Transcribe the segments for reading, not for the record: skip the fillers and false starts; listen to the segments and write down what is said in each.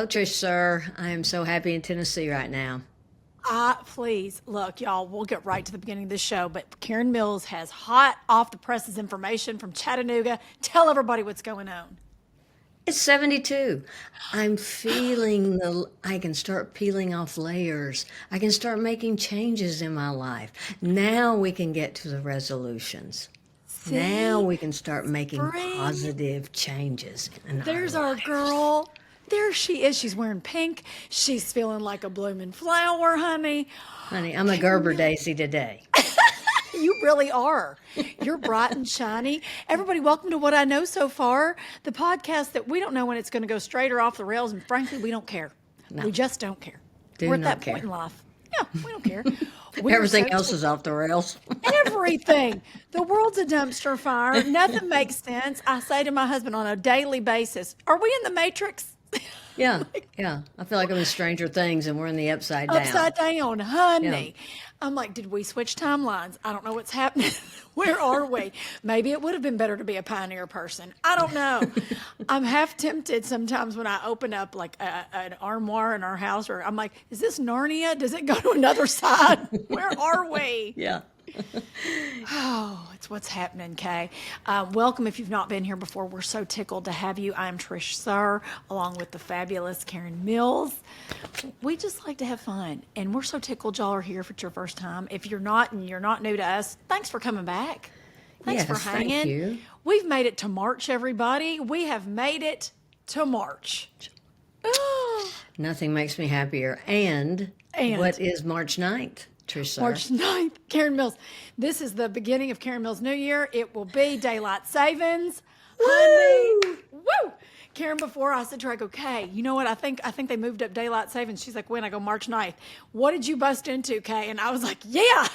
Hello, Trish, sir. I am so happy in Tennessee right now. Please, look, y'all, we'll get right to the beginning of the show, but Karen Mills has hot off the presses information from Chattanooga. Tell everybody what's going on. It's 72. I'm feeling I can start peeling off layers. I can start making changes in my life. Now we can get to the resolutions. Now we can start making positive changes. There's our girl. There she is. She's wearing pink. She's feeling like a blooming flower, honey. Honey, I'm a Gerber daisy today. You really are. You're bright and shiny. Everybody, welcome to What I Know So Far, the podcast that we don't know when it's going to go straight or off the rails, and frankly, we don't care. No. We just don't care. We're at that point in life. Yeah, we don't care. Everything else is off the rails. Everything. The world's a dumpster fire. Nothing makes sense. I say to my husband on a daily basis, are we in the Matrix? Yeah. I feel like I'm in Stranger Things and we're in the upside down. Upside down, honey. Yeah. I'm like, did we switch timelines? I don't know what's happening. Where are we? Maybe it would have been better to be a pioneer person. I don't know. I'm half tempted sometimes when I open up like an armoire in our house, or I'm like, is this Narnia? Does it go to another side? Where are we? Yeah. Oh, it's what's happening, Kay. Welcome if you've not been here before. We're so tickled to have you. I'm Trish Sir, along with the fabulous Karen Mills. We just like to have fun, and we're so tickled y'all are here if it's your first time. If you're not and you're not new to us, thanks for coming back. Thanks for hanging. Thank you. We've made it to March, everybody. We have made it to March. Nothing makes me happier. And what is March 9th? Trish, March 9th, Karen Mills. This is the beginning of Karen Mills' New Year. It will be daylight savings. Woo! Honey. Woo! Karen, before I said to her, I go, Kay, you know what? I think they moved up daylight savings. She's like, when? I go, March 9th. What did you bust into, Kay? And I was like, yeah.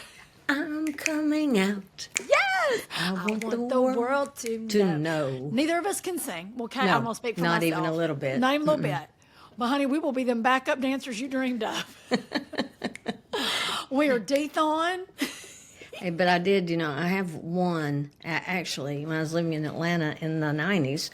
I'm coming out. Yes. I want the world to know. Neither of us can sing. Well, Kay, I'm going to speak for myself. Not even a little bit. Not even a little bit. But, honey, we will be them backup dancers you dreamed of. We are Dethon. Hey, but I did, I have won, actually, when I was living in Atlanta in the 90s,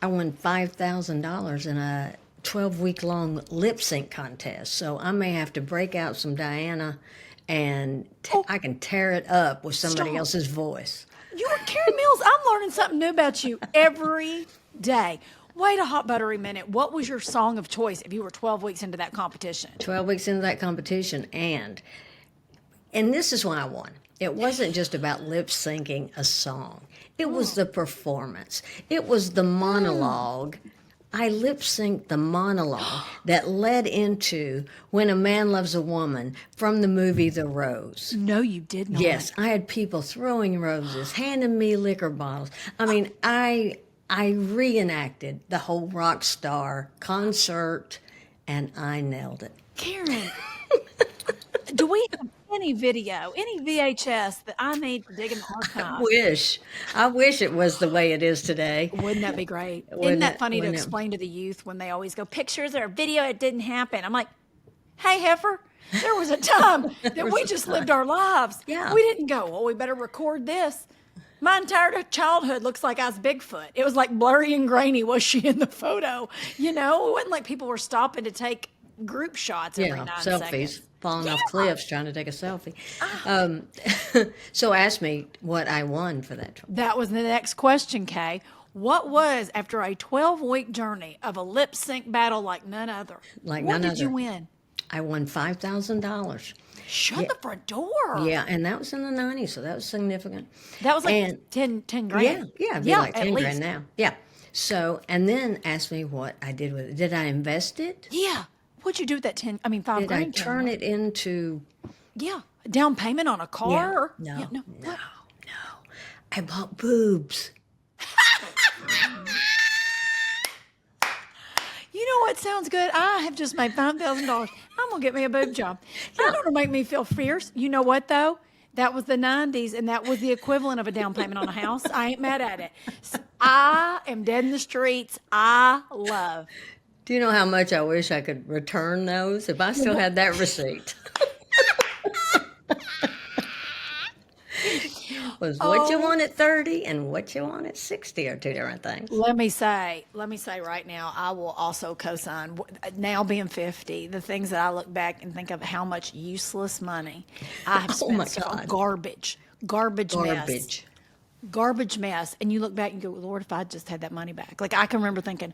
I won $5,000 in a 12-week-long lip sync contest. So I may have to break out some Diana and I can tear it up with somebody else's voice. You're Karen Mills. I'm learning something new about you every day. Wait a hot buttery minute. What was your song of choice if you were 12 weeks into that competition? 12 weeks into that competition, and this is why I won. It wasn't just about lip syncing a song. It was the performance. It was the monologue. I lip synced the monologue that led into When a Man Loves a Woman from the movie The Rose. No, you did not. Yes, I had people throwing roses, handing me liquor bottles. I mean, I reenacted the whole rock star concert, and I nailed it. Karen, do we have any video, any VHS that I need to dig in the archive? I wish it was the way it is today. Wouldn't that be great? Isn't that funny to explain to the youth when they always go, pictures or video, it didn't happen? I'm like, hey, heifer, there was a time that we just lived our lives. Yeah. We didn't go, well, we better record this. My entire childhood looks like I was Bigfoot. It was like blurry and grainy. Was she in the photo? It wasn't like people were stopping to take group shots every 9 selfies, seconds. Falling off cliffs, trying to take a selfie. So ask me what I won for that. That was the next question, Kay. What was, after a 12-week journey of a lip sync battle like none other? What did you win? I won $5,000. Shut the front door. Yeah, and that was in the 90s, so that was significant. That was like 10 grand. Yeah, it'd be like 10 grand now. Yeah. So, and then ask me what I did with it. Did I invest it? Yeah. What'd you do with that 5 grand? Did I turn it into... Yeah, a down payment on a car? No. I bought boobs. You know what sounds good? I have just made $5,000. I'm going to get me a boob job. You're going to make me feel fierce. You know what, though? That was the 90s, and that was the equivalent of a down payment on a house. I ain't mad at it. So I am dead in the streets. I love. Do you know how much I wish I could return those if I still had that receipt? was what you want at 30 and what you want at 60 are two different things. Let me say right now, I will also co-sign. Now being 50, the things that I look back and think of how much useless money I have Oh my spent on God. garbage mess. And you look back and go, Lord, if I just had that money back. Like I can remember thinking,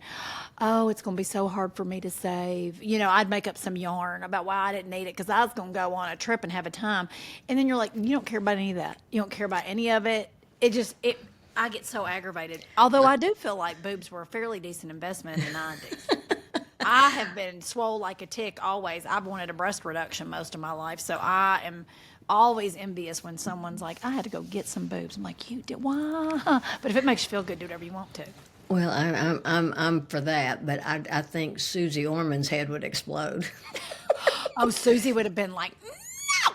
oh, it's going to be so hard for me to save. You know, I'd make up some yarn about why I didn't need it because I was going to go on a trip and have a time. And then you're like, you don't care about any of that. You don't care about any of it. I get so aggravated. Although I do feel like boobs were a fairly decent investment in the 90s. I have been swole like a tick always. I've wanted a breast reduction most of my life. So I am always envious when someone's like, I had to go get some boobs. I'm like, you did? Why? But if it makes you feel good, do whatever you want to. Well, I'm for that, but I think Susie Orman's head would explode. Oh, Susie would have been like, no!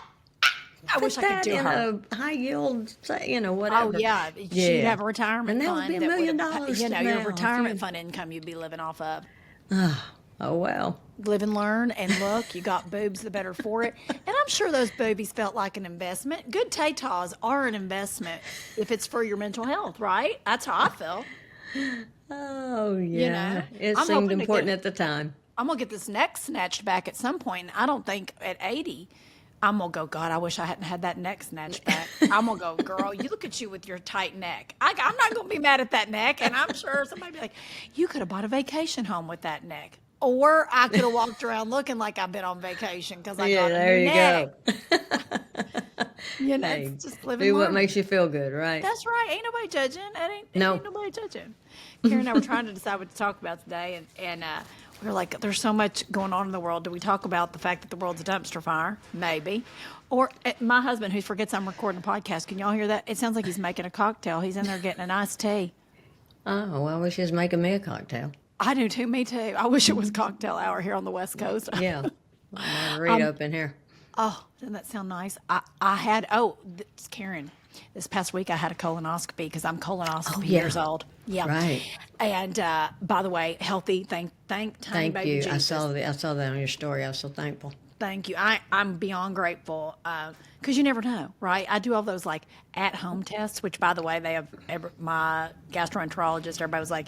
I wish I could do her. A high yield, Oh, whatever. yeah. She'd have a retirement And that fund. would be $1 million You know, to your now. retirement fund income you'd be living off of. Oh, well. Live and learn, and look, you got boobs, the better for it. And I'm sure those boobies felt like an investment. Good tatas are an investment if it's for your mental health, right? That's how I feel. Oh, yeah. know, It I'm seemed hoping to important get- at the time. I'm going to get this neck snatched back at some point. And I don't think at 80, I'm going to go, God, I wish I hadn't had that neck snatched back. I'm going to go, girl, you look at you with your tight neck. I'm not going to be mad at that neck. And I'm sure somebody be like, you could have bought a vacation home with that neck. Or I could have walked around looking like I've been on vacation because I got a there new you neck. go. You know, Hey, it's just living do what learning. makes you feel good, right? That's right. Ain't nobody judging. No. Ain't nobody judging. Karen and I were trying to decide what to talk about today, and we were like, there's so much going on in the world. Do we talk about the fact that the world's a dumpster fire? Maybe. Or my husband, who forgets I'm recording a podcast, can y'all hear that? It sounds like he's making a cocktail. He's in there getting an iced tea. Oh, well, I wish he was making me a cocktail. I do too. Me too. I wish it was cocktail hour here on the West Coast. Yeah. Margarita up in here. Oh, doesn't that sound nice? Karen, this past week I had a colonoscopy because I'm colonoscopy yeah. years old. Yeah. Right. And by the way, healthy. Thank tiny Thank baby you. Jesus. I saw that on your story. I was so thankful. Thank you. I'm beyond grateful because you never know, right? I do all those like at-home tests, which by the way, they have my gastroenterologist. Everybody was like,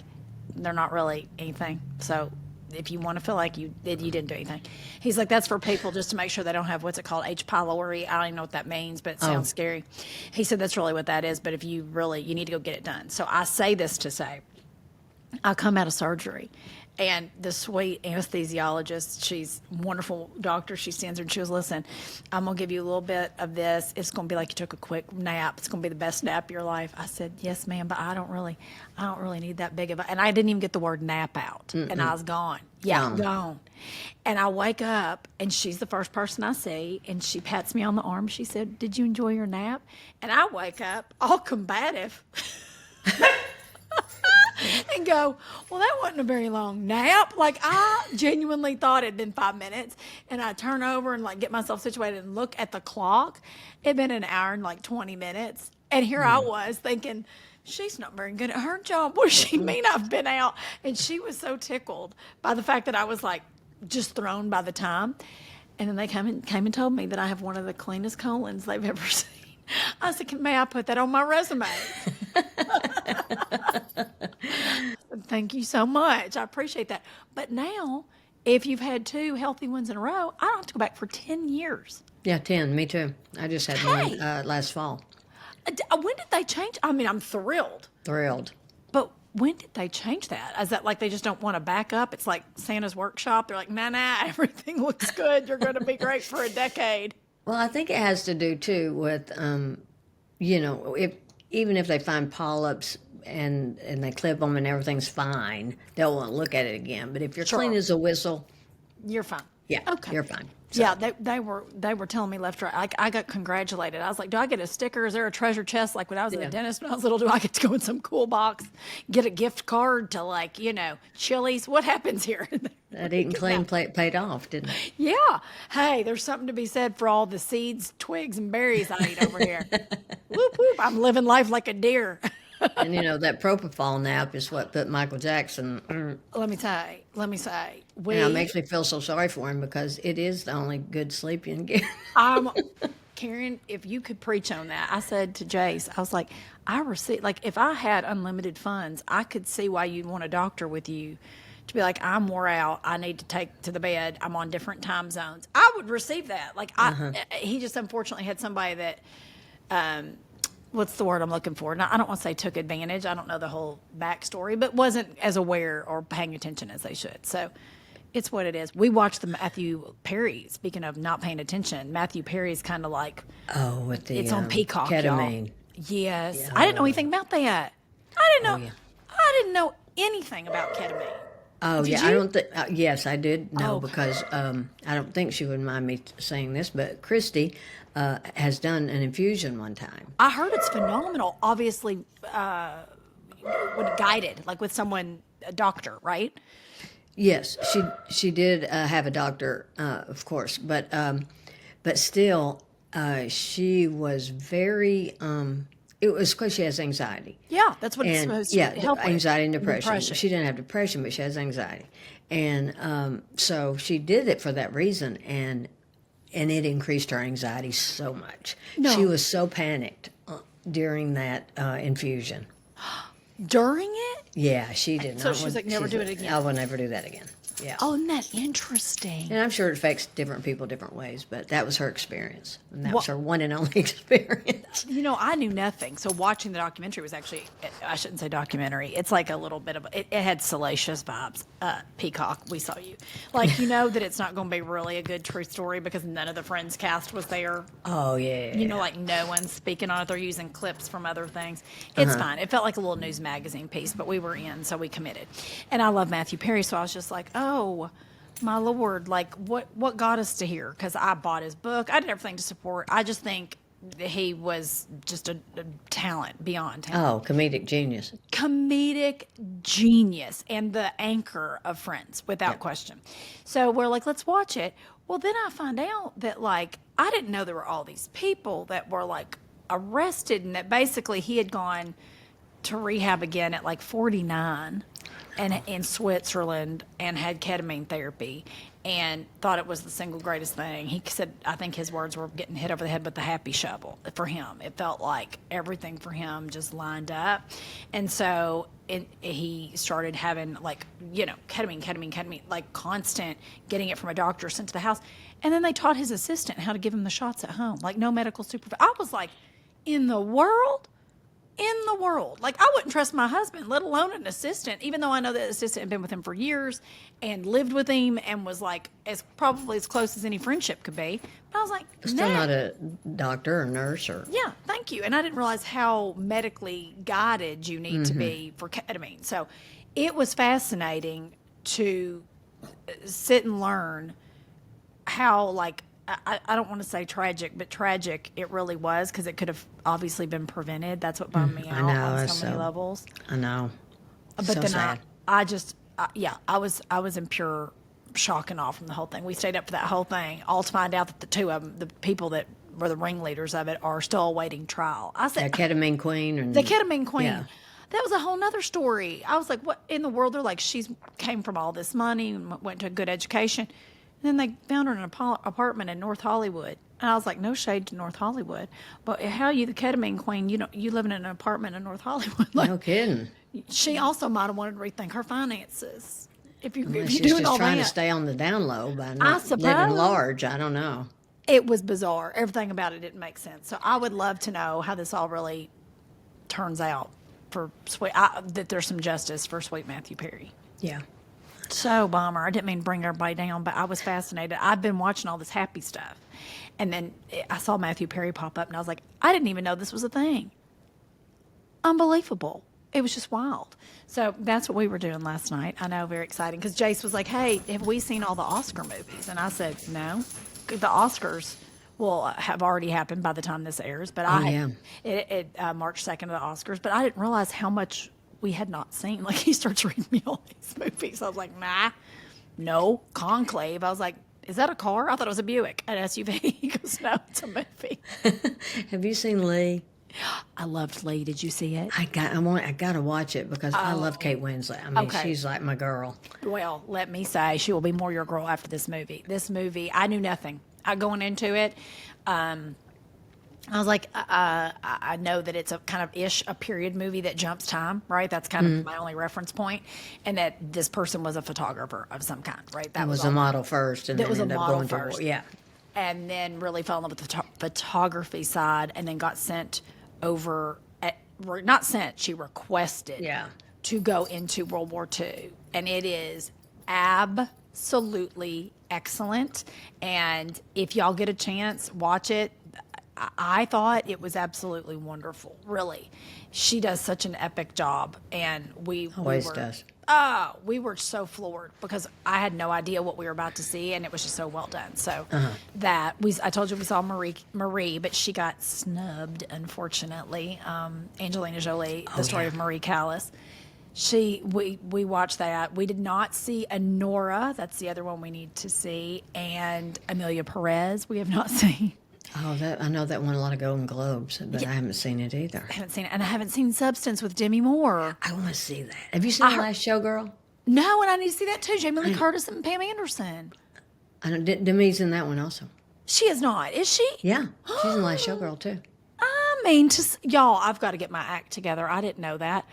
they're not really anything. So if you want to feel like you didn't do anything, he's like, that's for people just to make sure they don't have what's it called, H. pylori. I don't even know what that means, but it sounds scary. He said that's really what that is. But if you need to go get it done. So I say this to say, I come out of surgery, and the sweet anesthesiologist, she's a wonderful doctor. She stands there and she goes, listen, I'm going to give you a little bit of this. It's going to be like you took a quick nap. It's going to be the best nap of your life. I said, yes, ma'am, but I don't really need that big of a, and I didn't even get the word nap out. And I was gone. Yeah, gone. And I wake up, and she's the first person I see, and she pats me on the arm. She said, did you enjoy your nap? And I wake up all combative. And go, well, that wasn't a very long nap. Like, I genuinely thought it'd been 5 minutes. And I turn over and, like, get myself situated and look at the clock. It'd been an hour and, like, 20 minutes. And here I was thinking, she's not very good at her job. What does she mean I've been out? And she was so tickled by the fact that I was, like, just thrown by the time. And then they came and told me that I have one of the cleanest colons they've ever seen. I said, may I put that on my resume? Thank you so much. I appreciate that. But now, if you've had 2 healthy ones in a row, I don't have to go back for 10 years. Yeah, 10. Me too. I just had one last fall. When did they change? I mean, I'm thrilled. Thrilled. But when did they change that? Is that like they just don't want to back up? It's like Santa's workshop. They're like, nah, everything looks good. You're going to be great for a decade. Well, I think it has to do too with, even if they find polyps and they clip them and everything's fine, they'll want to look at it again. But if you're clean as a whistle, You're fine. yeah, Okay. you're fine. So, Yeah, they were telling me left, right. I got congratulated. I was like, do I get a sticker? Is there a treasure chest? Like when I was at the dentist when I was little, do I get to go in some cool box, get a gift card to Chili's? What happens here? that eating clean paid off, didn't it? Yeah. Hey, there's something to be said for all the seeds, twigs, and berries I eat over here. Whoop, whoop. I'm living life like a deer. And that propofol nap is what put Michael Jackson. Let me say, It makes me feel so sorry for him because it is the only good sleep you can get. Karen, if you could preach on that, I said to Jace, I was like, if I had unlimited funds, I could see why you'd want a doctor with you to be like, I'm wore out, I need to take to the bed, I'm on different time zones. I would receive that. Like, he just unfortunately had somebody that, what's the word I'm looking for? Now, I don't want to say took advantage. I don't know the whole backstory, but wasn't as aware or paying attention as they should. So it's what it is. We watched the Matthew Perry. Speaking of not paying attention, Matthew Perry's kind of like, with the it's on Peacock, ketamine. y'all. Yes, yeah. I didn't know anything about that. I didn't know anything about ketamine. Oh, Did yeah. you? I don't think, yes, I did know Okay. because I don't think she would mind me saying this, but Christy has done an infusion one time. I heard it's phenomenal. Obviously, when guided, like with someone, a doctor, right? Yes, she did have a doctor, of course, but still, she was very. It was because she has anxiety. Yeah, that's what it's supposed to help with. Anxiety and depression. She didn't have depression, but she has anxiety, and so she did it for that reason, and it increased her anxiety so much. No. She was so panicked during that infusion. During it? Yeah, she did not. So she was like, never do it again. I will never do that again. Yeah. Oh, isn't that interesting? And I'm sure it affects different people different ways, but that was her experience. And that was her one and only experience. You know, I knew nothing. So watching the documentary was actually, I shouldn't say documentary. It's like a little bit of, it had salacious vibes. Peacock, we saw you. Like, you know that it's not going to be really a good true story because none of the Friends cast was there. Oh, yeah. You know, like no one's speaking on it. They're using clips from other things. It's fine. It felt like a little news magazine piece, but we were in, so we committed. And I love Matthew Perry, so I was just like, oh, my Lord, like what got us to here? Because I bought his book. I did everything to support. I just think that he was just a talent, beyond talent. Oh, comedic genius. Comedic genius and the anchor of Friends, without question. So we're like, let's watch it. Well, then I find out that, like, I didn't know there were all these people that were, like, arrested and that basically he had gone to rehab again at, like, 49 and in Switzerland and had ketamine therapy and thought it was the single greatest thing. He said, I think his words were getting hit over the head with the happy shovel for him. It felt like everything for him just lined up. And so he started having, like, you know, ketamine, like constant getting it from a doctor sent to the house. And then they taught his assistant how to give him the shots at home, like no medical supervision. I was like, in the world? Like, I wouldn't trust my husband, let alone an assistant, even though I know that assistant had been with him for years and lived with him and was like probably as close as any friendship could be. But I was like, Still nah. not a doctor or nurse or. Yeah, thank you. And I didn't realize how medically guided you need to be for ketamine. So it was fascinating to sit and learn how, like, I don't want to say tragic, but tragic it really was, because it could have obviously been prevented. That's what bummed me out on so many levels. I know. But so then sad. I was in pure shock and awe from the whole thing. We stayed up for that whole thing, all to find out that the two of them, the people that were the ringleaders of it, are still awaiting trial. I said, The ketamine queen. And, the ketamine queen. Yeah. That was a whole nother story. I was like, what in the world? They're like, she's came from all this money and went to a good education. And then they found her in an apartment in North Hollywood. And I was like, no shade to North Hollywood, but how are you the ketamine queen? You living in an apartment in North Hollywood. Like, No kidding. she also might have wanted to rethink her finances. If you're She's doing just all trying that. to stay on the down low by not living suppose. large. I don't know. It was bizarre. Everything about it didn't make sense. So I would love to know how this all really turns out for that there's some justice for sweet Matthew Perry. Yeah. So bummer. I didn't mean to bring everybody down, but I was fascinated. I've been watching all this happy stuff. And then I saw Matthew Perry pop up, and I was like, I didn't even know this was a thing. Unbelievable. It was just wild. So that's what we were doing last night. I know, very exciting. Because Jace was like, hey, have we seen all the Oscar movies? And I said, no. The Oscars will have already happened by the time this airs. But March 2nd of the Oscars. But I didn't realize how much we had not seen. Like, he starts reading me all these movies. I was like, nah, no. Conclave. I was like, is that a car? I thought it was a Buick, an SUV. He goes, no, it's a movie. Have you seen Lee? I loved Lee. Did you see it? I got to watch it because I love Kate Winslet. I mean, Okay. she's like my girl. Well, let me say, she will be more your girl after this movie. This movie, I knew nothing. Going into it, I was like, I know that it's a kind of a period movie that jumps time, right? That's kind of my only reference point, and that this person was a photographer of some kind, right? That It was all a I model knew. first, and That then was a ended up model going to first, yeah. and then really fell in love with the photography side, and then got sent over. Not sent, she requested Yeah. to go into World War II, and it is absolutely excellent. And if y'all get a chance, watch it. I thought it was absolutely wonderful. Really, she does such an epic job, and Always were, does. Oh, we were so floored because I had no idea what we were about to see, and it was just so well done. So I told you we saw Marie, but she got snubbed, unfortunately. Angelina Jolie, the story of Marie Callas. We watched that. We did not see Honora. That's the other one we need to see, and Amelia Perez. We have not seen. Oh, I know that won a lot of Golden Globes, but I haven't seen it either. I haven't seen it, and I haven't seen Substance with Demi Moore. I want to see that. Have you seen The Last Showgirl? No, and I need to see that too. Jamie Lee Curtis and Pam Anderson. I know Demi's in that one also. She is not, is she? Yeah, she's in The Last Showgirl too. I mean, y'all, I've got to get my act together. I didn't know that.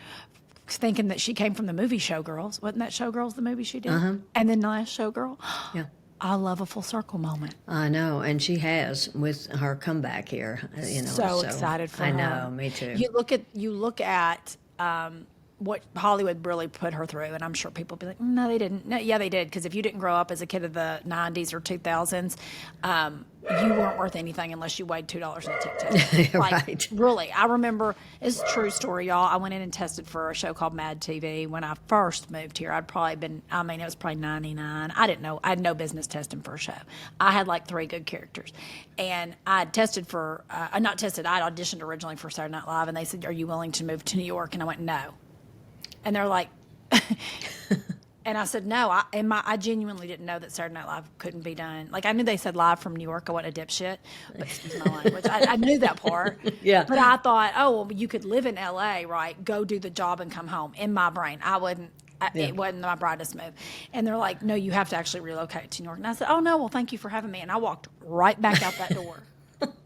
Thinking that she came from the movie Showgirls. Wasn't that Showgirls the movie she did? And then The Last Showgirl? Yeah. I love a full circle moment. I know, and she has with her comeback here. So excited for her. I know, me too. You look at what Hollywood really put her through, and I'm sure people will be like, no, they didn't. No, yeah, they did, because if you didn't grow up as a kid of the 90s or 2000s, you weren't worth anything unless you weighed $2 in a tic-tac. Right. Really, I remember, it's a true story, y'all. I went in and tested for a show called Mad TV when I first moved here. It was probably 99. I didn't know. I had no business testing for a show. I had like 3 good characters. And I tested for, not tested, I had auditioned originally for Saturday Night Live, and they said, are you willing to move to New York? And I went, no. And they're like, and I said, no, I genuinely didn't know that Saturday Night Live couldn't be done. Like, I knew they said live from New York. I wasn't a dipshit, but excuse my language. I knew that part. Yeah. But I thought, oh, well, you could live in L.A., right? Go do the job and come home. In my brain, it wasn't my brightest move. And they're like, no, you have to actually relocate to New York. And I said, oh, no, well, thank you for having me. And I walked right back out that door.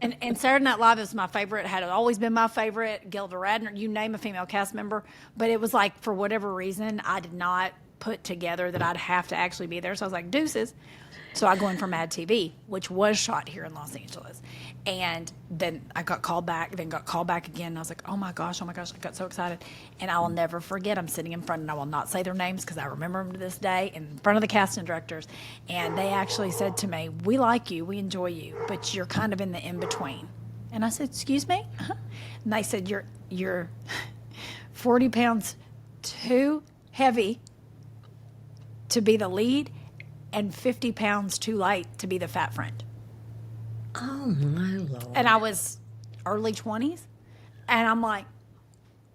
And Saturday Night Live is my favorite, had always been my favorite. Gilda Radner, you name a female cast member. But it was like, for whatever reason, I did not put together that I'd have to actually be there. So I was like, deuces. So I go in for Mad TV, which was shot here in Los Angeles. And then I got called back, then got called back again. And I was like, oh my gosh, I got so excited. And I will never forget, I'm sitting in front, and I will not say their names because I remember them to this day, in front of the casting directors. And they actually said to me, we like you, we enjoy you, but you're kind of in the in-between. And I said, excuse me? Uh-huh. And they said, you're 40 pounds too heavy to be the lead, and 50 pounds too light to be the fat friend. Oh, my Lord. And I was early 20s. And I'm like,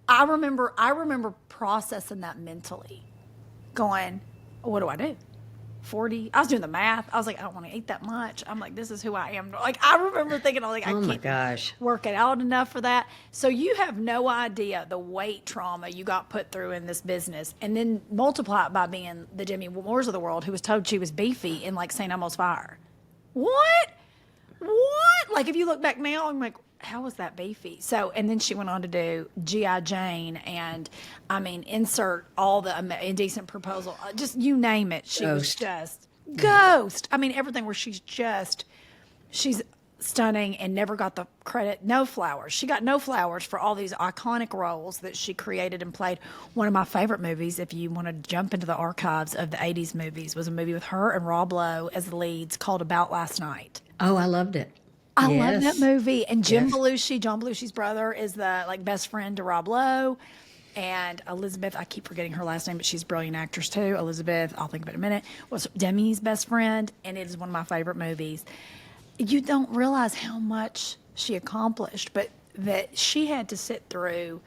I remember processing that mentally, going, what do I do? 40. I was doing the math. I was like, I don't want to eat that much. I'm like, this is who I am. Like, I remember thinking, I can't work it out enough for that. So you have no idea the weight trauma you got put through in this business, and then multiply it by being the Demi Moores of the world, who was told she was beefy in like St. Elmo's Fire. What? Like, if you look back now, I'm like, how was that beefy? So, and then she went on to do G.I. Jane, and I mean, insert all the Indecent Proposal, just you name it. She was just Ghost. I mean, everything where she's stunning and never got the credit. No flowers. She got no flowers for all these iconic roles that she created and played. One of my favorite movies, if you want to jump into the archives of the 80s movies, was a movie with her and Rob Lowe as the leads called About Last Night. Oh, I loved it. I love that movie. And John Belushi's brother, is the best friend to Rob Lowe. And Elizabeth, I keep forgetting her last name, but she's a brilliant actress too. Elizabeth, I'll think of it in a minute, was Demi's best friend, and it is one of my favorite movies. You don't realize how much she accomplished, but that she had to sit through,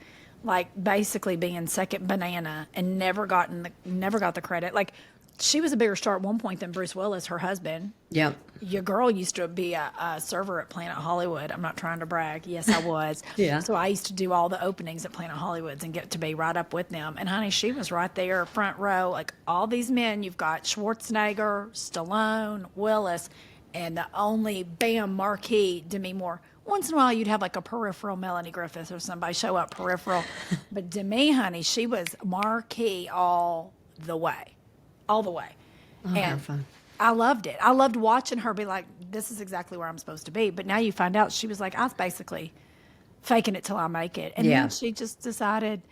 like, basically being second banana and never got the credit. Like, she was a bigger star at one point than Bruce Willis, her husband. Yep. Your girl used to be a server at Planet Hollywood. I'm not trying to brag. Yes, I was. Yeah. So I used to do all the openings at Planet Hollywoods and get to be right up with them. And honey, she was right there, front row. Like, all these men, you've got Schwarzenegger, Stallone, Willis, and the only marquee, Demi Moore. Once in a while, you'd have like a peripheral Melanie Griffith or somebody show up peripheral. But Demi, honey, she was marquee all the way. All the way. Oh, how fun. I loved it. I loved watching her be like, this is exactly where I'm supposed to be. But now you find out she was like, I was basically faking it till I make it. And then she just decided,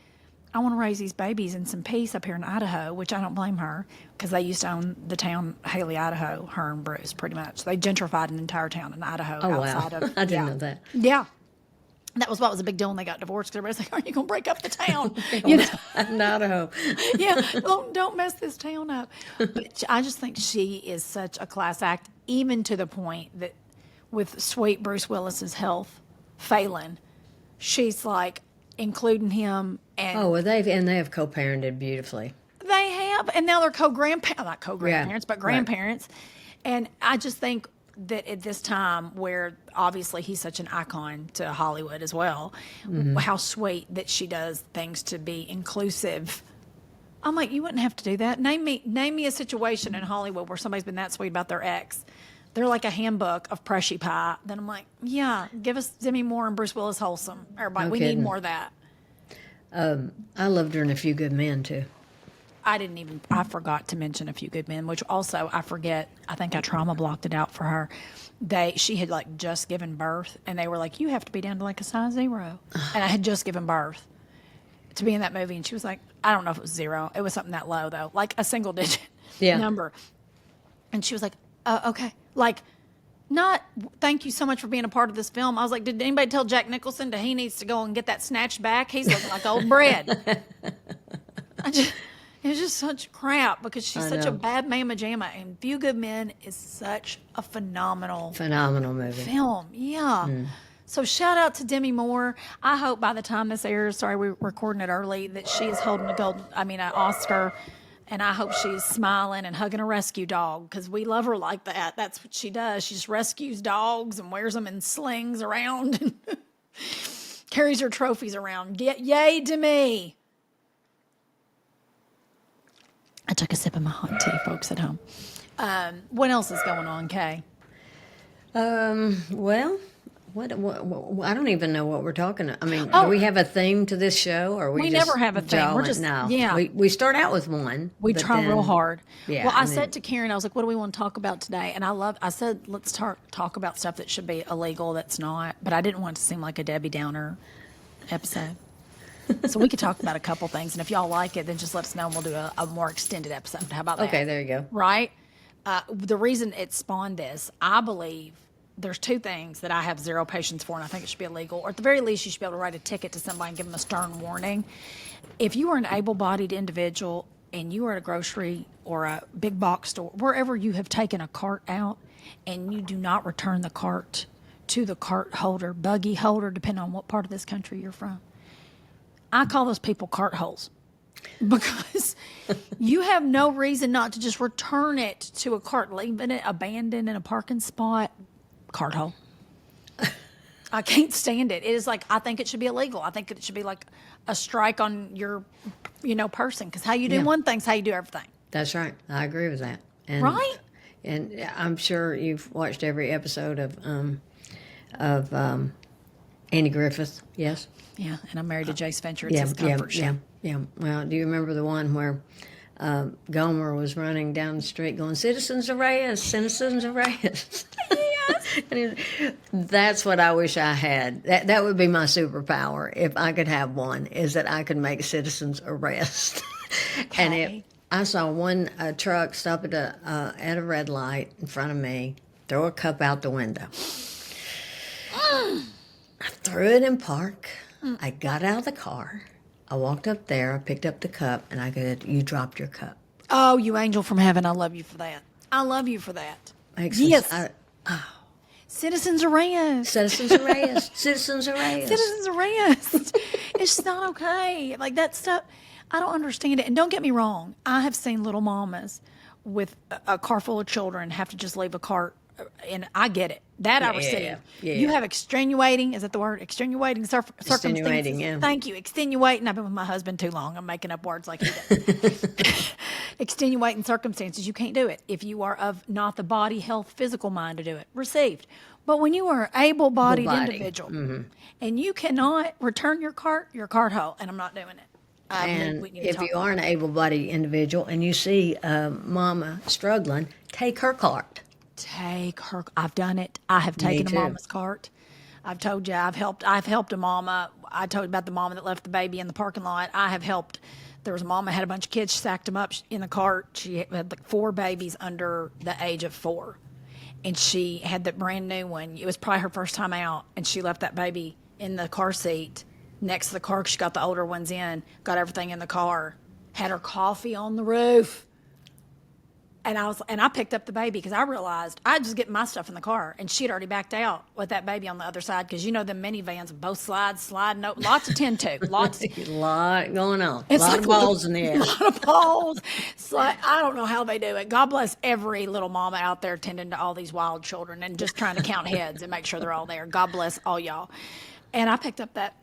I want to raise these babies in some peace up here in Idaho, which I don't blame her because they used to own the town Haley, Idaho, her and Bruce, pretty much. They gentrified an entire town in Idaho outside of. I didn't know that. Yeah. That was what was a big deal when they got divorced because everybody's like, are you going to break up the town? In Idaho. Yeah, don't mess this town up. But I just think she is such a class act, even to the point that with sweet Bruce Willis's health failing, she's like including him. And Oh, well, they have co-parented beautifully. they have, and now they're co-grandparents, not co-grandparents, but grandparents. Right. And I just think that at this time where obviously he's such an icon to Hollywood as well, how sweet that she does things to be inclusive. I'm like, you wouldn't have to do that. Name me a situation in Hollywood where somebody's been that sweet about their ex. They're like a handbook of Pressy Pie. Then I'm like, yeah, give us Demi Moore and Bruce Willis wholesome. Everybody, No we kidding. need more of that. I loved her in A Few Good Men, too. I forgot to mention A Few Good Men, which also I forget. I think I trauma blocked it out for her. She had like just given birth, and they were like, you have to be down to like a size 0. And I had just given birth to be in that movie, and she was like, I don't know if it was 0. It was something that low though, like a single digit number. And she was like, okay, like, not thank you so much for being a part of this film. I was like, did anybody tell Jack Nicholson that he needs to go and get that snatched back? He's looking like old bread. It was just such crap because she's such a bad mamma jamma. And Few Good Men is such a phenomenal movie. film. Yeah. So shout out to Demi Moore. I hope by the time this airs, sorry we're recording it early, that she is holding an Oscar. And I hope she's smiling and hugging a rescue dog because we love her like that. That's what she does. She just rescues dogs and wears them in slings around and carries her trophies around. Yay to me. I took a sip of my hot tea, folks at home. What else is going on, Kay? Well, what I don't even know what we're talking. I mean, do we have a theme to this show, or We just never have a theme. We're just no. yeah. We start out with one. We but try then- real hard. Yeah, Well, I said to Karen, I was like, "What do we want to talk about today?" And I said, "Let's talk about stuff that should be illegal. That's not." But I didn't want it to seem like a Debbie Downer episode. So we could talk about a couple things, and if y'all like it, then just let us know, and we'll do a more extended episode. How about that? Okay, there you go. Right? The reason it spawned this, I believe, there's two things that I have zero patience for, and I think it should be illegal. Or at the very least, you should be able to write a ticket to somebody and give them a stern warning. If you are an able-bodied individual and you are at a grocery or a big box store, wherever you have taken a cart out, and you do not return the cart to the cart holder, buggy holder, depending on what part of this country you're from, I call those people cart holes. Because you have no reason not to just return it to a cart, leaving it abandoned in a parking spot. Cart hole. I can't stand it. It is like, I think it should be illegal. I think it should be like a strike on your, person. Because how you do one thing's how you do everything. That's right. I agree with that. And, Right? And I'm sure you've watched every episode of Andy Griffith. Yes. Yeah, and I'm married to Jace Venture. It's his comfort show. Yeah. Well, do you remember the one where Gomer was running down the street going, "Citizens arrest, citizens arrest"? Yes. That's what I wish I had. That would be my superpower if I could have one, is that I could make citizens arrest. Okay. And I saw one truck stop at a red light in front of me, throw a cup out the window. I threw it in park. I got out of the car. I walked up there. I picked up the cup, and I said, "You dropped your cup." Oh, you angel from heaven. I love you for that. I love you for that. Yes. Citizens arrest. Citizens arrest. Citizens arrest. Citizens arrest. It's not okay. Like that stuff, I don't understand it. And don't get me wrong, I have seen little mamas with a car full of children have to just leave a cart, and I get it. That I receive. Yeah. You have extenuating, is that the word? Extenuating circumstances. Extenuating, yeah. Thank you. Extenuating. I've been with my husband too long. I'm making up words like he does. Extenuating circumstances. You can't do it if you are of not the body, health, physical mind to do it. Received. But when you are an able-bodied Able-bodied. individual and you cannot return your cart whole, and I'm not doing it. And We need to if talk you are an able-bodied individual and you see Mama struggling, take her cart. Take her. I've done it. I have taken a too. mama's cart. I've told you I've helped a mama. I told you about the mama that left the baby in the parking lot. I have helped. There was a mama had a bunch of kids. She stacked them up in the cart. She had like 4 babies under the age of 4, and she had that brand new one. It was probably her first time out, and she left that baby in the car seat next to the car. She got the older ones in, got everything in the car, had her coffee on the roof. And I picked up the baby because I realized I'd just get my stuff in the car, and she'd already backed out with that baby on the other side because you know the minivans, both sides sliding open, lots of 10-2, lots. A lot going on. It's A lot like of balls in the air. A lot of balls. It's like, I don't know how they do it. God bless every little mama out there tending to all these wild children and just trying to count heads and make sure they're all there. God bless all y'all. And I picked up that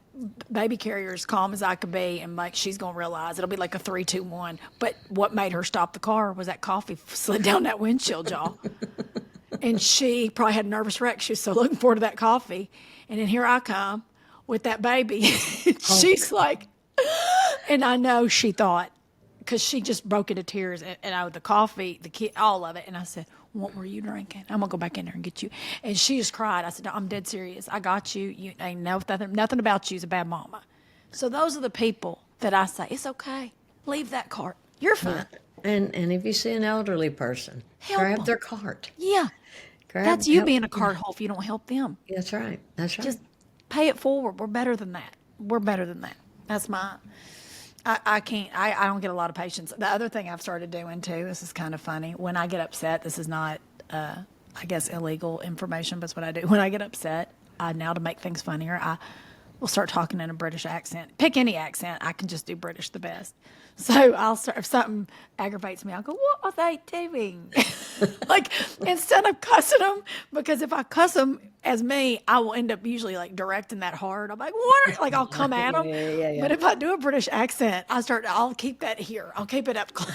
baby carrier as calm as I could be, and like she's gonna realize it'll be like a 3, 2, 1. But what made her stop the car was that coffee slid down that windshield, y'all. And she probably had a nervous wreck. She was so looking forward to that coffee, and then here I come with that baby. She's like, and I know she thought, because she just broke into tears, and the coffee, the kid, all of it. And I said, "What were you drinking? I'm gonna go back in there and get you." And she just cried. I said, "No, I'm dead serious. I got you. You ain't nothing about you's a bad mama." So those are the people that I say, it's okay. Leave that cart. You're fine. And if you see an elderly person, Help grab 'em. their cart. Yeah, that's you being a cart hole if you don't help them. That's right. That's right. Just pay it forward. We're better than that. We're better than that. That's mine. I can't, I don't get a lot of patience. The other thing I've started doing too, this is kind of funny. When I get upset, this is not, I guess, illegal information, but it's what I do. When I get upset, now to make things funnier, I will start talking in a British accent. Pick any accent. I can just do British the best. So I'll start, if something aggravates me, I'll go, "What are they doing?" Like, instead of cussing them, because if I cuss them as me, I will end up usually like directing that hard. I'm like, "What?" Like, I'll come at them. Yeah. But if I do a British accent, I'll keep that here. I'll keep it up close.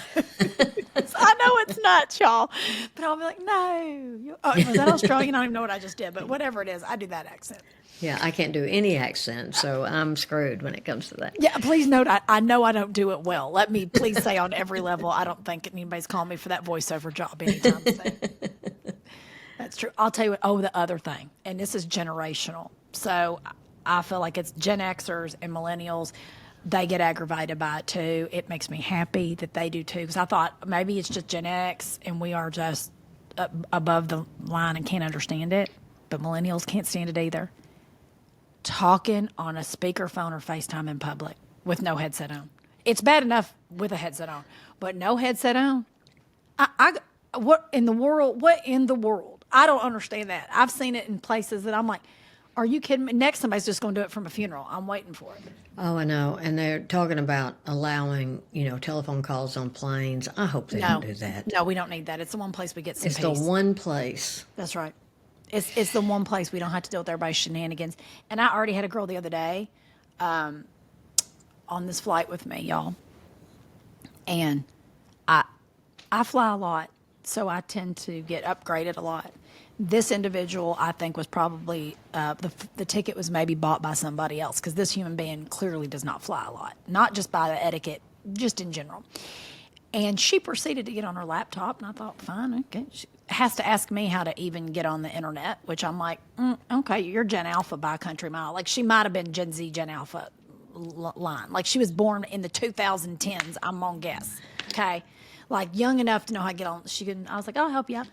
I know it's not, y'all, but I'll be like, "No." Was that Australian? I don't even know what I just did, but whatever it is, I do that accent. Yeah, I can't do any accent, so I'm screwed when it comes to that. Yeah, please note, I know I don't do it well. Let me please say on every level, I don't think anybody's calling me for that voiceover job anytime soon. That's true. I'll tell you what, the other thing, and this is generational. So I feel like it's Gen Xers and millennials, they get aggravated by it too. It makes me happy that they do too, because I thought maybe it's just Gen X and we are just above the line and can't understand it, but millennials can't stand it either. Talking on a speakerphone or FaceTime in public with no headset on. It's bad enough with a headset on, but no headset on. What in the world? What in the world? I don't understand that. I've seen it in places that I'm like, are you kidding me? Next, somebody's just going to do it from a funeral. I'm waiting for it. Oh, I know. And they're talking about allowing, telephone calls on planes. I hope they don't do that. No, we don't need that. It's the one place we get some It's peace. the one place. That's right. It's the one place we don't have to deal with everybody's shenanigans. And I already had a girl the other day on this flight with me, y'all. And I fly a lot, so I tend to get upgraded a lot. This individual, I think, was probably the ticket was maybe bought by somebody else, because this human being clearly does not fly a lot, not just by the etiquette, just in general. And she proceeded to get on her laptop, and I thought, fine, okay. She has to ask me how to even get on the internet, which I'm like, okay, you're Gen Alpha by a country mile. Like, she might have been Gen Z, Gen Alpha line. Like, she was born in the 2010s, I'm gonna guess, okay? Like, young enough to know how to get on. I was like, I'll help you out.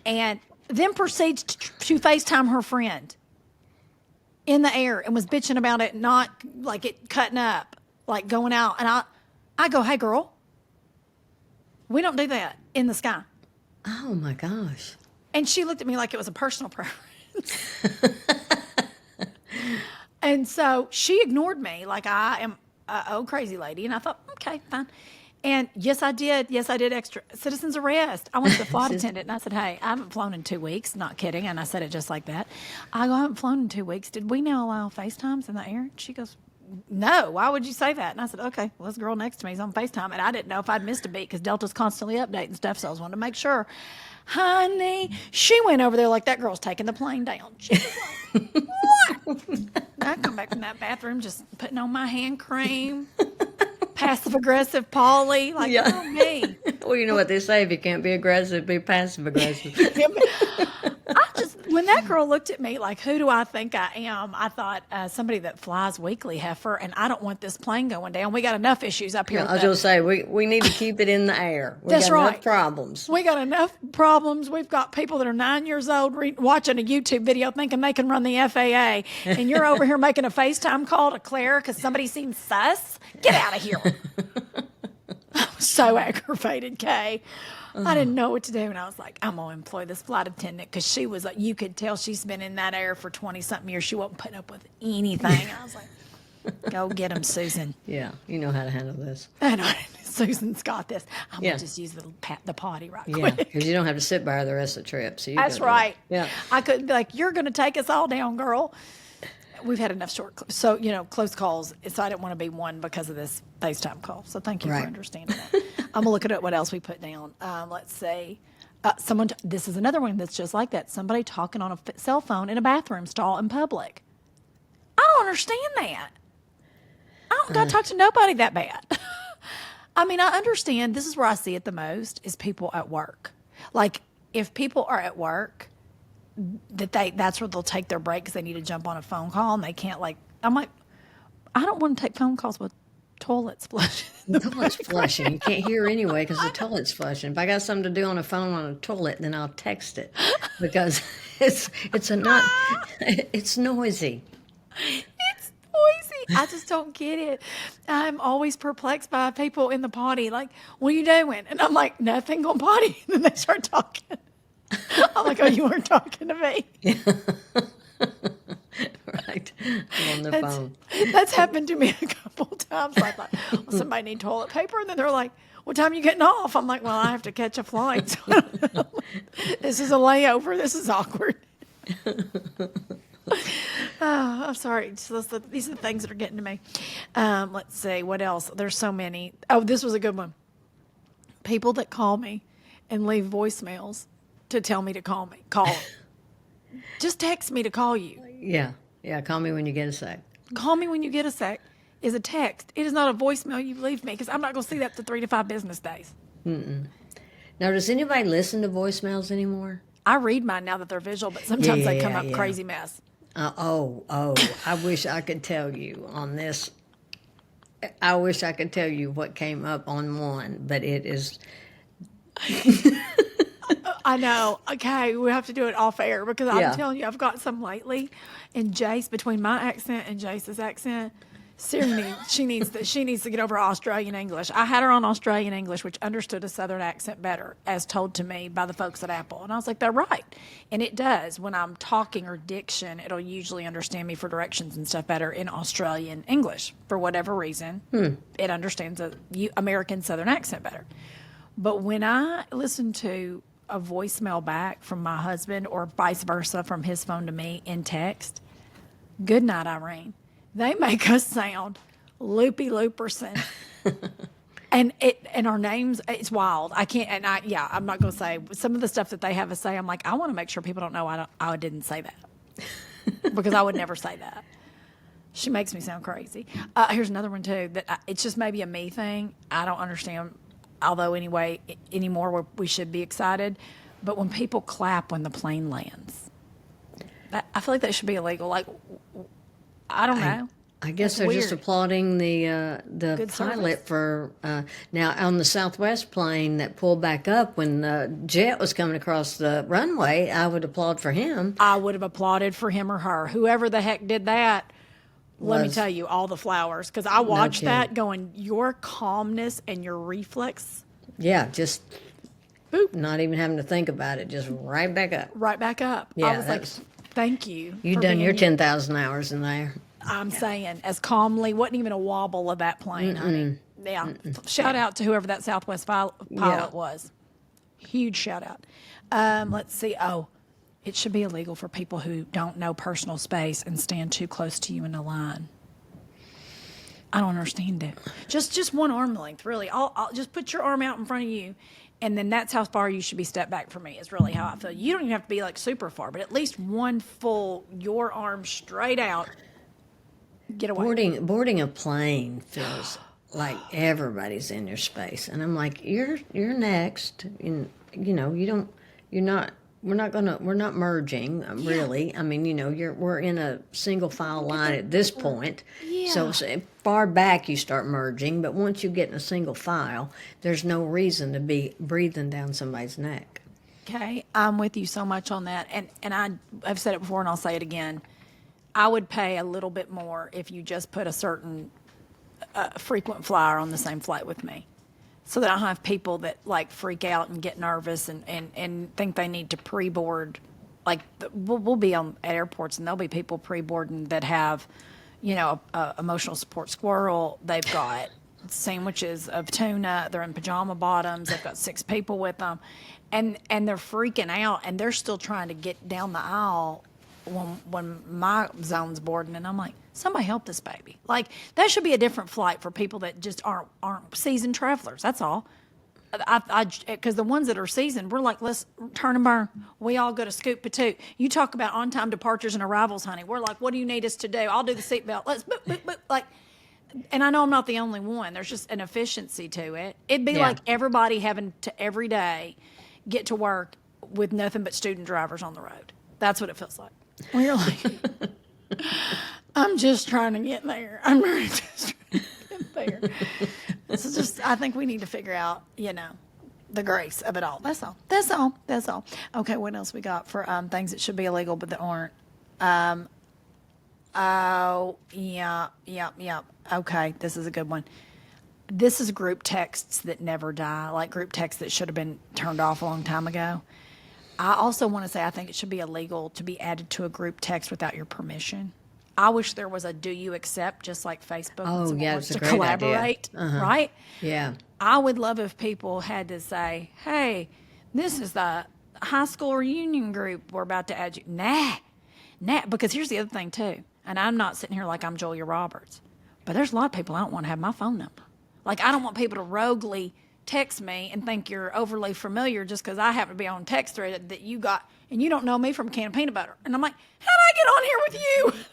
And then proceeds to FaceTime her friend in the air and was bitching about it, not like it cutting up, like going out. And I go, "Hey, girl, we don't do that in the sky." Oh, my gosh. And she looked at me like it was a personal preference. And so she ignored me like I am a old crazy lady. And I thought, okay, fine. And yes, I did. Yes, I did extra citizen's arrest. I went to the flight attendant and I said, "Hey, I haven't flown in 2 weeks." Not kidding. And I said it just like that. I go, "I haven't flown in 2 weeks. Did we now allow FaceTimes in the air?" She goes, "No, why would you say that?" And I said, "Okay, well, this girl next to me is on FaceTime." And I didn't know if I'd missed a beat because Delta's constantly updating stuff, so I was wanting to make sure. honey. She went over there like that girl's taking the plane down. She was like, what? I come back from that bathroom just putting on my hand cream, passive aggressive Polly, like, oh, me. Well, you know what they say: if you can't be aggressive, be passive aggressive. When that girl looked at me like, who do I think I am? I thought somebody that flies weekly, heifer, and I don't want this plane going down. We got enough issues up here. I was going to say, we need to keep it in the air. That's got right. enough problems. We got enough problems. We've got people that are 9 years old watching a YouTube video thinking they can run the FAA, and you're over here making a FaceTime call to Claire because somebody seems sus. Get out of here. I was so aggravated, Kay. I didn't know what to do, and I was like, I'm going to employ this flight attendant because she was like, you could tell she's been in that air for 20-something years. She wasn't putting up with anything. I was like, go get him, Susan. Yeah, you know how to handle this. And Susan's got this. I'm going to just use the potty right quick. Yeah, because you don't have to sit by her the rest of the trip. So That's right. Yeah. I couldn't be like, you're going to take us all down, girl. We've had enough close calls, so I didn't want to be one because of this FaceTime call. So thank you for understanding that. I'm going to look at what else we put down. Let's see. This is another one that's just like that. Somebody talking on a cell phone in a bathroom stall in public. I don't understand that. I don't got to talk to nobody that bad. I mean, I understand. This is where I see it the most is people at work. Like, if people are at work, that's where they'll take their break because they need to jump on a phone call and they can't, like, I'm like, I don't want to take phone calls with toilets flushing. The toilet's flushing. You can't hear anyway because the toilet's flushing. If I got something to do on a phone on a toilet, then I'll text it because it's noisy. It's noisy. I just don't get it. I'm always perplexed by people in the potty. Like, what are you doing? And I'm like, nothing on potty. And then they start talking. I'm like, oh, you weren't talking to me. Right. I'm on the phone. That's happened to me a couple times. I thought, well, somebody need toilet paper. And then they're like, what time are you getting off? I'm like, well, I have to catch a flight. So this is a layover. This is awkward. I'm sorry. These are the things that are getting to me. Let's see. What else? There's so many. Oh, this was a good one. People that call me and leave voicemails to tell me to call. Just text me to call you. Yeah. Call me when you get a sec. Call me when you get a sec is a text. It is not a voicemail you leave me because I'm not going to see that for 3 to 5 business days. Mm-mm. Now, does anybody listen to voicemails anymore? I read mine now that they're visual, but sometimes they come up crazy mess. I wish I could tell you on this. I wish I could tell you what came up on one, but it is. I know. Okay, we have to do it off air because I'm telling you, I've got some lately. And Jace, between my accent and Jace's accent, Siri she needs to get over Australian English. I had her on Australian English, which understood a Southern accent better, as told to me by the folks at Apple. And I was like, they're right. And it does. When I'm talking or diction, it'll usually understand me for directions and stuff better in Australian English. For whatever reason, it understands a American Southern accent better. But when I listen to a voicemail back from my husband or vice versa from his phone to me in text, good night, Irene. They make us sound loopy looperson. and our names, it's wild. I can't, I'm not going to say some of the stuff that they have us say. I'm like, I want to make sure people don't know I didn't say that because I would never say that. She makes me sound crazy. Here's another one too, that it's just maybe a me thing. I don't understand. Although anymore we should be excited, but when people clap when the plane lands, I feel like that should be illegal. Like, I don't know. I guess That's they're weird. just applauding the Good pilot service. for now on the Southwest plane that pulled back up when the jet was coming across the runway. I would applaud for him. I would have applauded for him or her, whoever the heck did that. Let me tell you, all the flowers, because I watched that going, your calmness and your reflex. Yeah, just boop, not even having to think about it, just right back up. right back up. Yeah, I was like, thank you. You've for done being your you. 10,000 hours in there. I'm saying, as calmly, wasn't even a wobble of that plane, honey. Yeah. Shout out to whoever that Southwest pilot was. Huge shout out. Let's see. Oh, it should be illegal for people who don't know personal space and stand too close to you in a line. I don't understand it. Just one arm length, really. I'll just put your arm out in front of you And then that's how far you should be stepped back from me, is really how I feel. You don't even have to be like super far, but at least one full, your arm straight out, get away. Boarding a plane feels like everybody's in your space, and I'm like, you're next. We're not merging really. I mean, we're in a single file line at this point. Yeah. So far back you start merging, but once you get in a single file, there's no reason to be breathing down somebody's neck. Okay, I'm with you so much on that. And I've said it before and I'll say it again. I would pay a little bit more if you just put a certain frequent flyer on the same flight with me, so that I don't have people that like freak out and get nervous and think they need to pre-board. Like we'll be at airports and there'll be people pre-boarding that have, a emotional support squirrel. They've got sandwiches of tuna. They're in pajama bottoms. They've got 6 people with them, and they're freaking out and they're still trying to get down the aisle when my zone's boarding, and I'm like, somebody help this baby. Like, that should be a different flight for people that just aren't seasoned travelers. That's all. Because the ones that are seasoned, we're like, let's turn and burn. We all go to scoot patoot. You talk about on-time departures and arrivals, honey. We're like, what do you need us to do? I'll do the seatbelt. Let's boop, boop, boop. Like, and I know I'm not the only one. There's just an efficiency to it. It'd be like everybody having to every day get to work with nothing but student drivers on the road. That's what it feels like. When you're like, I'm just trying to get there. I'm really just trying to get there. This is just, I think we need to figure out, the grace of it all. That's all. Okay, what else we got for things that should be illegal but that aren't? Yeah. Okay, this is a good one. This is group texts that never die, like group texts that should have been turned off a long time ago. I also want to say I think it should be illegal to be added to a group text without your permission. I wish there was a do you accept, just like Facebook. Oh, yeah, it's a to great collaborate, idea. right? Yeah. I would love if people had to say, hey, this is the high school reunion group we're about to add you. Nah, because here's the other thing, too. And I'm not sitting here like I'm Julia Roberts, but there's a lot of people I don't want to have my phone number. Like, I don't want people to roguely text me and think you're overly familiar just because I happen to be on a text thread that you got, and you don't know me from a can of peanut butter. And I'm like, how did I get on here with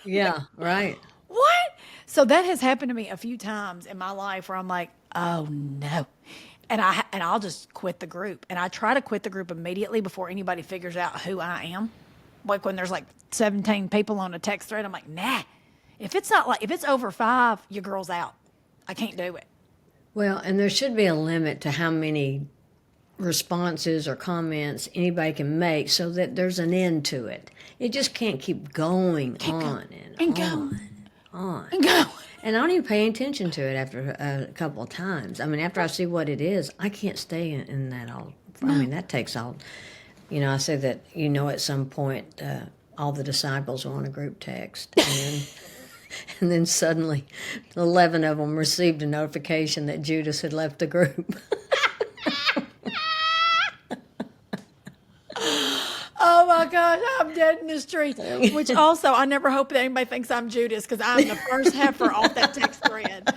you? Yeah, right. What? So that has happened to me a few times in my life where I'm like, oh no. And I'll just quit the group. And I try to quit the group immediately before anybody figures out who I am. Like when there's like 17 people on a text thread, I'm like, nah. If it's over 5, your girl's out. I can't do it. Well, and there should be a limit to how many responses or comments anybody can make so that there's an end to it. It just can't keep going on and on. And I don't even pay attention to it after a couple of times. I mean, after I see what it is, I can't stay in that all. I mean, that takes all. I say that, at some point, all the disciples were on a group text. And then suddenly 11 of them received a notification that Judas had left the group. Oh my gosh, I'm dead in the streets. Which also, I never hope that anybody thinks I'm Judas, because I'm the first heifer off that text thread.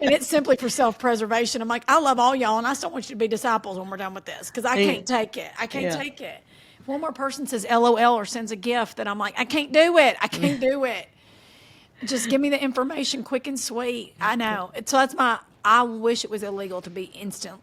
And it's simply for self-preservation. I'm like, I love all y'all, and I still want you to be disciples when we're done with this, because I can't take it. I can't take it. If one more person says LOL or sends a gift, then I'm like, I can't do it. I can't do it. Just give me the information quick and sweet. I know. So I wish it was illegal to be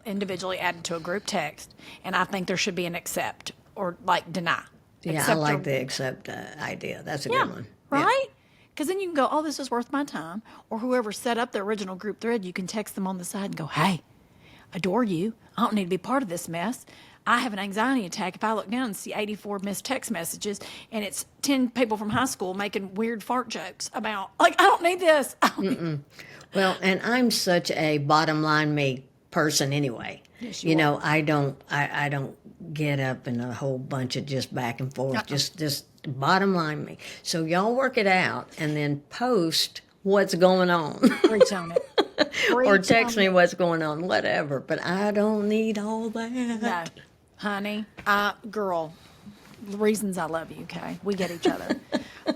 individually added to a group text. And I think there should be an accept or like deny. Yeah, I like the accept idea. That's a good one. Right? Because then you can go, oh, this is worth my time. Or whoever set up the original group thread, you can text them on the side and go, hey, adore you. I don't need to be part of this mess. I have an anxiety attack if I look down and see 84 missed text messages and it's 10 people from high school making weird fart jokes about, like, I don't need this. Well, and I'm such a bottom line me person anyway. Yes, you are. I don't get up in a whole bunch of just back and forth, just bottom line me. So y'all work it out and then post what's going on. Preach on it. Or text me what's going on, whatever. But I don't need all that. No, honey, girl, the reasons I love you, okay? We get each other.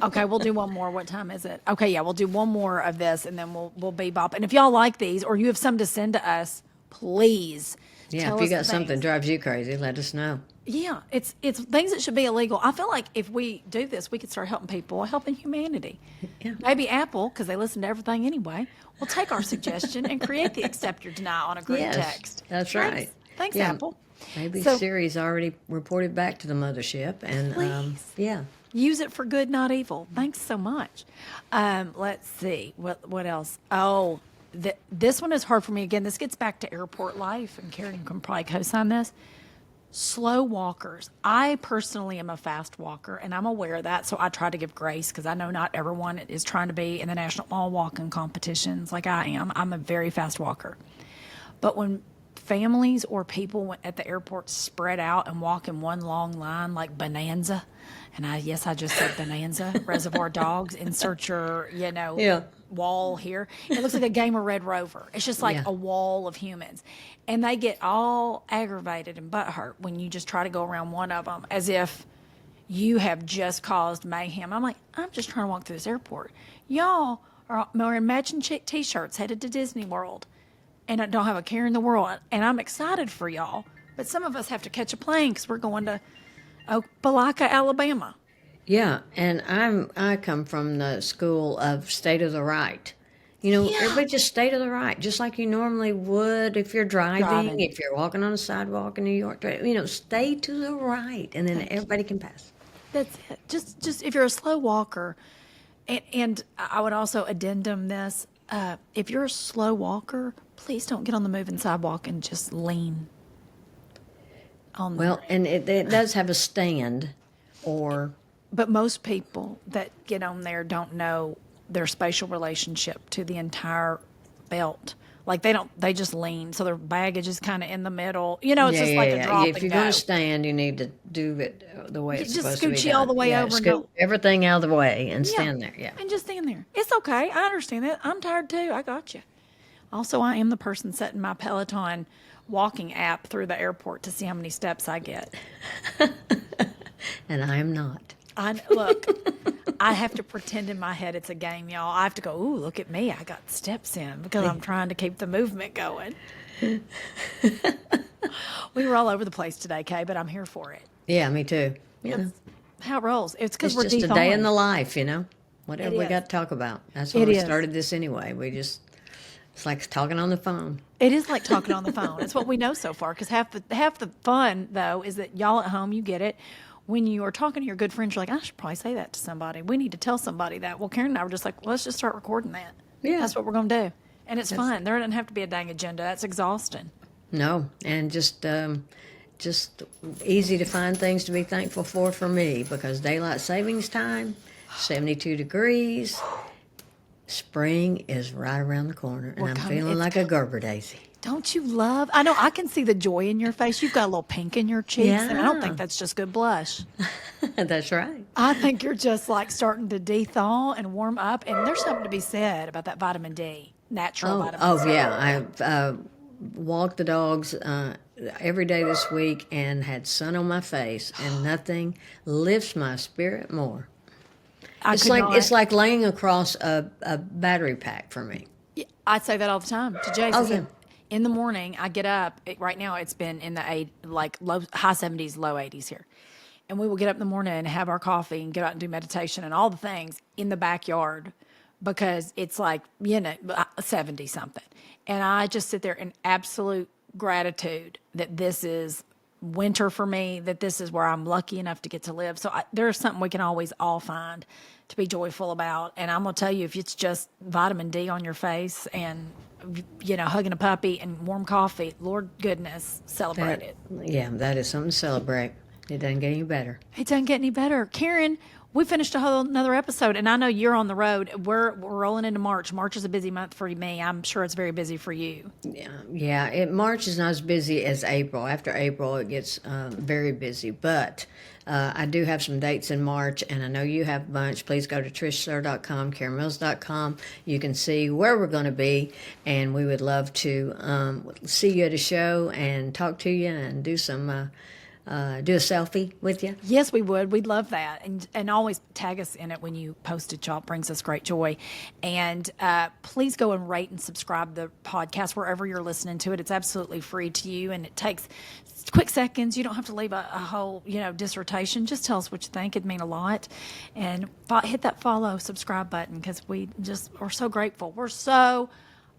Okay, we'll do one more. What time is it? Okay, yeah, we'll do one more of this, and then we'll bebop. And if y'all like these, or you have some to send to us, please Yeah, Tell if you us got the something that things. drives you crazy, let us know. Yeah, it's things that should be illegal. I feel like if we do this, we could start helping people, helping humanity. Yeah. Maybe Apple, because they listen to everything anyway, will take our suggestion and create the accept or deny on a group Yes, text. that's Thanks. right. Thanks, Yeah, Apple. maybe So Siri's already reported back to the mothership, and please yeah. use it for good, not evil. Thanks so much. Let's see what else. Oh, this one is hard for me. Again, this gets back to airport life, and Karen can probably co-sign this. Slow walkers. I personally am a fast walker, and I'm aware of that, so I try to give grace because I know not everyone is trying to be in the national mall walking competitions like I am. I'm a very fast walker. But when families or people at the airport spread out and walk in one long line like Bonanza, and I just said Bonanza, Reservoir Dogs, insert your, Yeah. wall here. It looks like a game of Red Rover. It's just like Yeah. a wall of humans. And they get all aggravated and butthurt when you just try to go around one of them as if you have just caused mayhem. I'm like, I'm just trying to walk through this airport. Y'all are wearing matching T-shirts headed to Disney World, and I don't have a care in the world. And I'm excited for y'all. But some of us have to catch a plane because we're going to Opelika, Alabama. Yeah, and I come from the school of state of the right. Yeah. Everybody just stay to the right, just like you normally would if you're driving, Driving. if you're walking on a sidewalk in New York. Stay to the right, and then everybody can pass. That's it. Just if you're a slow walker, and I would also addendum this: if you're a slow walker, please don't get on the moving sidewalk and just lean on. Well, and it does have a stand, or But most people that get on there don't know their spatial relationship to the entire belt. Like they just lean. So their baggage is kind of in the middle. It's just like a drop If and you're go. going to stand, you need to do it the way it's Just supposed to be scooch you all done. the way Yeah, over and scoot go. everything out of the way and stand there. Yeah. And just stand there. It's okay. I understand that. I'm tired too. I got you. Also, I am the person setting my Peloton walking app through the airport to see how many steps I get. And I am not. Look, I have to pretend in my head it's a game, y'all. I have to go, ooh, look at me. I got steps in because I'm trying to keep the movement going. We were all over the place today, Kay, but I'm here for it. Yeah, me too. How it rolls. It's because It's we're just a day in defaulting. the life, Whatever It we is. got to talk about. That's why It we is. started this anyway. It's like talking on the phone. It is like talking on the phone. It's what we know so far. Because half the fun though is that y'all at home, you get it. When you are talking to your good friends, you're like, I should probably say that to somebody. We need to tell somebody that. Well, Karen and I were just like, well, let's just start recording that. Yeah. That's what we're going to do, and it's fun. There doesn't have to be a dang agenda. That's exhausting. No, and just easy to find things to be thankful for me, because daylight savings time, 72 degrees, spring is right around the corner, and I'm feeling it's like a Gerber daisy. Don't you love? I know I can see the joy in your face. You've got a little pink in your cheeks, and I don't think that's just good blush. That's right. I think you're just like starting to de-thaw and warm up, and there's something to be said about that vitamin D, natural vitamin D. Yeah. I walked the dogs every day this week and had sun on my face, and nothing lifts my spirit more. It's like laying across a battery pack for me. I say that all the time to Jason. Oh, yeah. In the morning, I get up. Right now, it's been in the high 70s, low 80s here. And we will get up in the morning and have our coffee and get out and do meditation and all the things in the backyard because it's like, 70 something. And I just sit there in absolute gratitude that this is winter for me, that this is where I'm lucky enough to get to live. So there's something we can always all find to be joyful about. And I'm going to tell you, if it's just vitamin D on your face and, hugging a puppy and warm coffee, Lord goodness, celebrate it. Yeah, that is something to celebrate. It doesn't get any better. It doesn't get any better. Karen, we finished another episode, and I know you're on the road. We're rolling into March. March is a busy month for me. I'm sure it's very busy for you. Yeah. March is not as busy as April. After April, it gets very busy. But I do have some dates in March, and I know you have a bunch. Please go to trishsur.com, karenmills.com. You can see where we're going to be, and we would love to see you at a show and talk to you and do some do a selfie with you? Yes, we would. We'd love that. And always tag us in it when you post it, y'all. It brings us great joy. And please go and rate and subscribe the podcast wherever you're listening to it. It's absolutely free to you, and it takes quick seconds. You don't have to leave a whole, dissertation. Just tell us what you think. It'd mean a lot. And hit that follow, subscribe button, because we're so grateful. We're so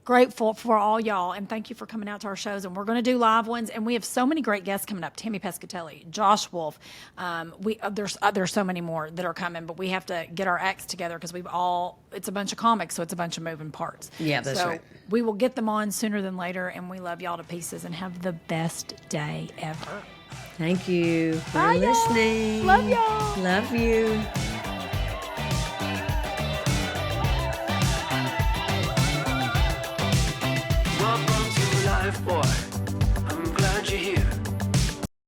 grateful for all y'all, and thank you for coming out to our shows. And we're going to do live ones, and we have so many great guests coming up. Tammy Pescatelli, Josh Wolf. There's so many more that are coming, but we have to get our acts together because it's a bunch of comics, so it's a bunch of moving parts. Yeah, that's right. We will get them on sooner than later, and we love y'all to pieces, and have the best day ever. Thank you for Bye, y'all. listening. Love y'all. Love you.